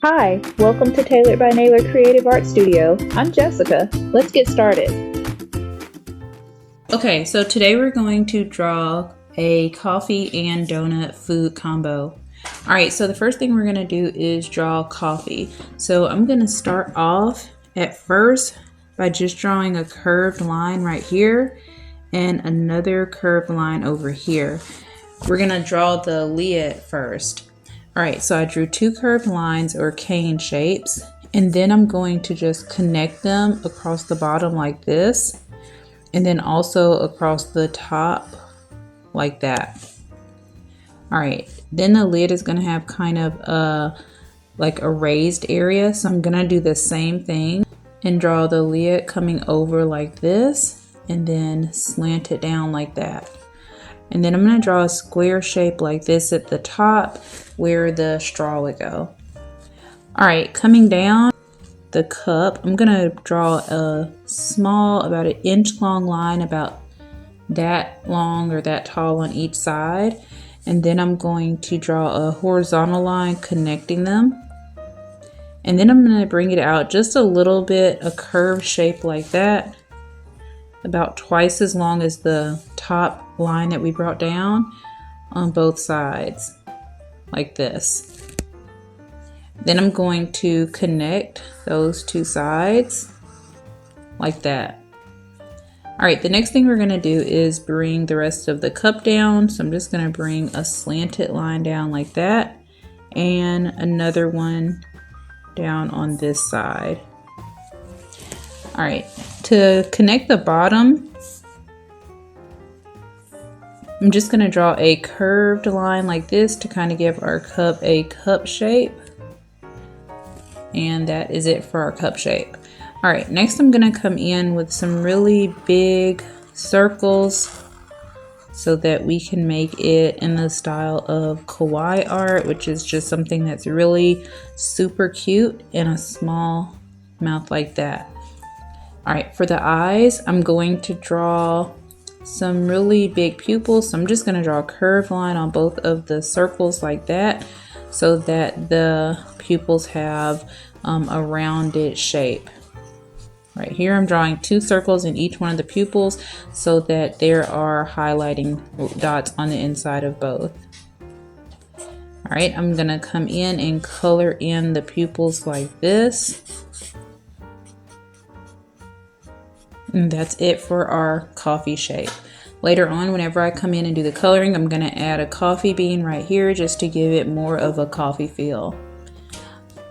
Hi, welcome to Tailored by Naylor Creative Art Studio. I'm Jessica. Let's get started. Okay, so today we're going to draw a coffee and donut food combo. All right, so the first thing we're gonna do is draw coffee. So I'm gonna start off at first by just drawing a curved line right here and another curved line over here. We're gonna draw the lid first. All right, so I drew two curved lines or cane shapes, and then I'm going to just connect them across the bottom like this, and then also across the top like that. All right, then the lid is gonna have kind of like a raised area. So I'm gonna do the same thing and draw the lid coming over like this and then slant it down like that. And then I'm gonna draw a square shape like this at the top where the straw would go. All right, coming down the cup, I'm gonna draw a small, about an inch long line, about that long or that tall on each side. And then I'm going to draw a horizontal line connecting them. And then I'm gonna bring it out just a little bit, a curved shape like that, about twice as long as the top line that we brought down on both sides, like this. Then I'm going to connect those two sides like that. All right, the next thing we're gonna do is bring the rest of the cup down. So I'm just gonna bring a slanted line down like that and another one down on this side. All right, to connect the bottom, I'm just gonna draw a curved line like this to kind of give our cup a cup shape. And that is it for our cup shape. All right, next I'm gonna come in with some really big circles so that we can make it in the style of Kawaii art, which is just something that's really super cute in a small mouth like that. All right, for the eyes, I'm going to draw some really big pupils. So I'm just gonna draw a curved line on both of the circles like that so that the pupils have a rounded shape. Right here, I'm drawing two circles in each one of the pupils so that there are highlighting dots on the inside of both. All right, I'm gonna come in and color in the pupils like this. And that's it for our coffee shape. Later on, whenever I come in and do the coloring, I'm gonna add a coffee bean right here just to give it more of a coffee feel.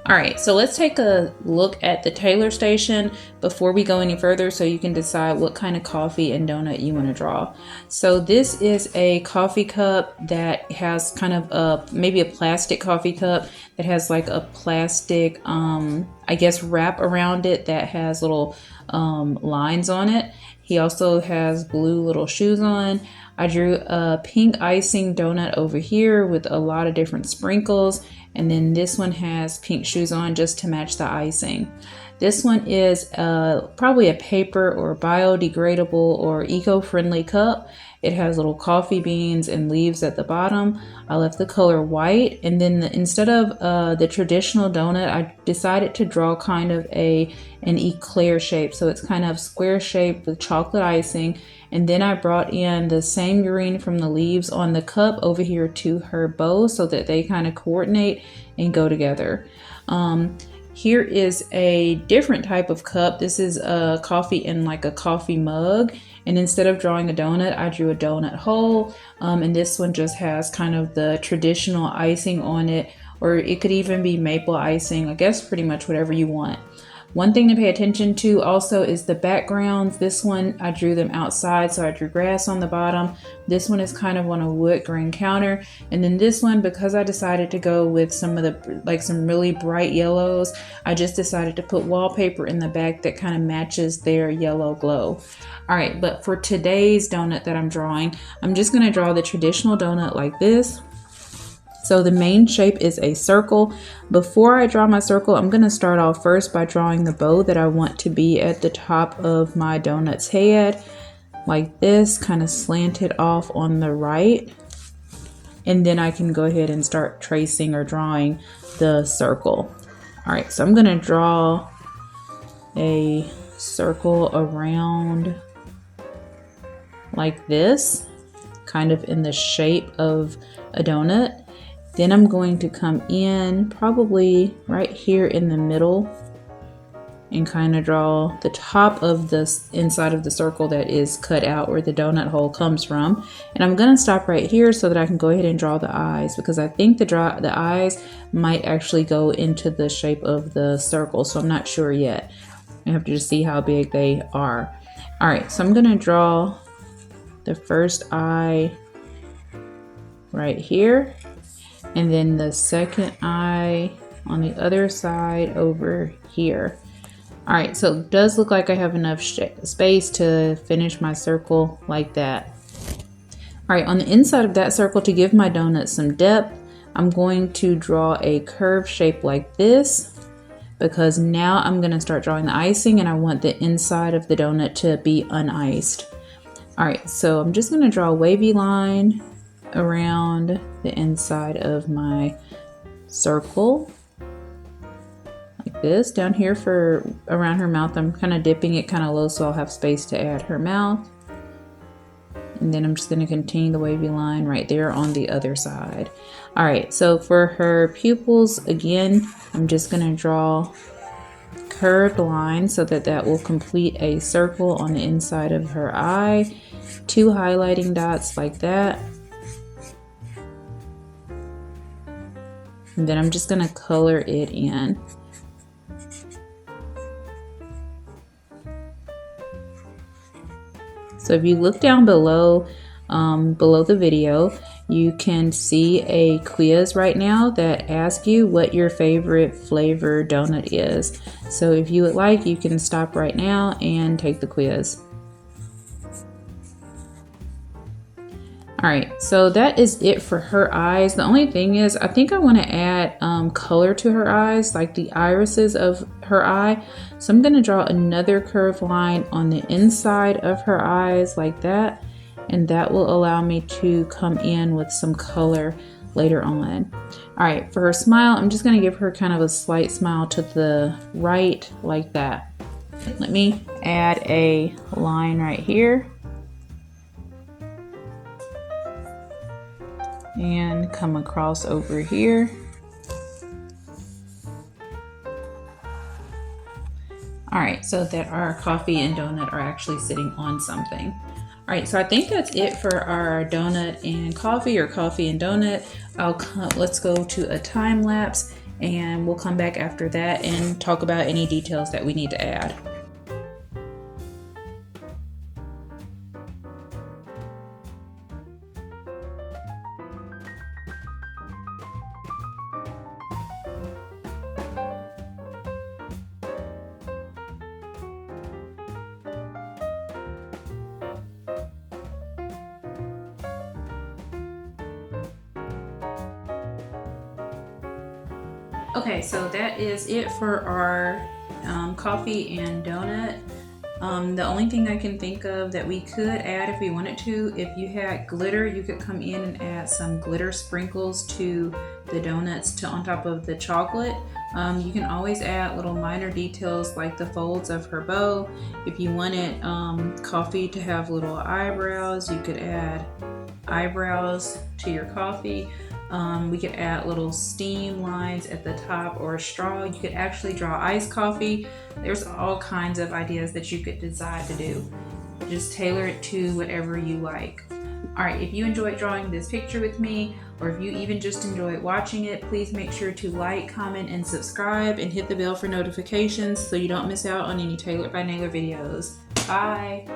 All right, so let's take a look at the tailor station before we go any further so you can decide what kind of coffee and donut you want to draw. So this is a coffee cup that has kind of maybe a plastic coffee cup that has like a plastic, I guess, wrap around it that has little lines on it. He also has blue little shoes on. I drew a pink icing donut over here with a lot of different sprinkles. And then this one has pink shoes on just to match the icing. This one is probably a paper or biodegradable or eco-friendly cup. It has little coffee beans and leaves at the bottom. I left the color white, and then instead of the traditional donut, I decided to draw kind of an eclair shape. So it's kind of square shaped with chocolate icing. And then I brought in the same green from the leaves on the cup over here to her bow so that they kind of coordinate and go together. Here is a different type of cup. This is a coffee in like a coffee mug. And instead of drawing a donut, I drew a donut hole. And this one just has kind of the traditional icing on it, or it could even be maple icing, I guess pretty much whatever you want. One thing to pay attention to also is the backgrounds. This one, I drew them outside, so I drew grass on the bottom. This one is kind of on a wood grain counter. And then this one, because I decided to go with some of the, like some really bright yellows, I just decided to put wallpaper in the back that kind of matches their yellow glow. All right, but for today's donut that I'm drawing, I'm just gonna draw the traditional donut like this. So the main shape is a circle. Before I draw my circle, I'm going to start off first by drawing the bow that I want to be at the top of my donut's head, like this, kind of slanted off on the right. And then I can go ahead and start tracing or drawing the circle. All right, so I'm gonna draw a circle around like this, kind of in the shape of a donut. Then I'm going to come in probably right here in the middle and kind of draw the top of the inside of the circle that is cut out where the donut hole comes from. And I'm gonna stop right here so that I can go ahead and draw the eyes, because I think the eyes might actually go into the shape of the circle. So I'm not sure yet. I have to just see how big they are. All right, so I'm gonna draw the first eye right here, and then the second eye on the other side over here. All right, so it does look like I have enough space to finish my circle like that. All right, on the inside of that circle, to give my donut some depth, I'm going to draw a curved shape like this, because now I'm gonna start drawing the icing and I want the inside of the donut to be uniced. All right, so I'm just gonna draw a wavy line around the inside of my circle. Like this, down here for around her mouth. I'm kind of dipping it kind of low so I'll have space to add her mouth. And then I'm just going to continue the wavy line right there on the other side. All right, so for her pupils, again, I'm just going to draw curved lines so that that will complete a circle on the inside of her eye. 2 highlighting dots like that. And then I'm just going to color it in. So if you look down below, below the video, you can see a quiz right now that asks you what your favorite flavor donut is. So if you would like, you can stop right now and take the quiz. All right, so that is it for her eyes. The only thing is, I think I want to add color to her eyes, like the irises of her eye. So I'm going to draw another curved line on the inside of her eyes like that, and that will allow me to come in with some color later on. All right, for her smile, I'm just going to give her kind of a slight smile to the right like that. Let me add a line right here. And come across over here. All right, so that our coffee and donut are actually sitting on something. All right, so I think that's it for our donut and coffee, or coffee and donut. Let's go to a time lapse and we'll come back after that and talk about any details that we need to add. Okay, so that is it for our coffee and donut. The only thing I can think of that we could add if we wanted to, if you had glitter, you could come in and add some glitter sprinkles to the donuts on top of the chocolate. You can always add little minor details like the folds of her bow. If you wanted coffee to have little eyebrows, you could add eyebrows to your coffee. We could add little steam lines at the top or a straw. You could actually draw iced coffee. There's all kinds of ideas that you could decide to do. Just tailor it to whatever you like. All right, if you enjoyed drawing this picture with me, or if you even just enjoyed watching it, please make sure to like, comment, and subscribe, and hit the bell for notifications so you don't miss out on any Tailored by Naylor videos. Bye!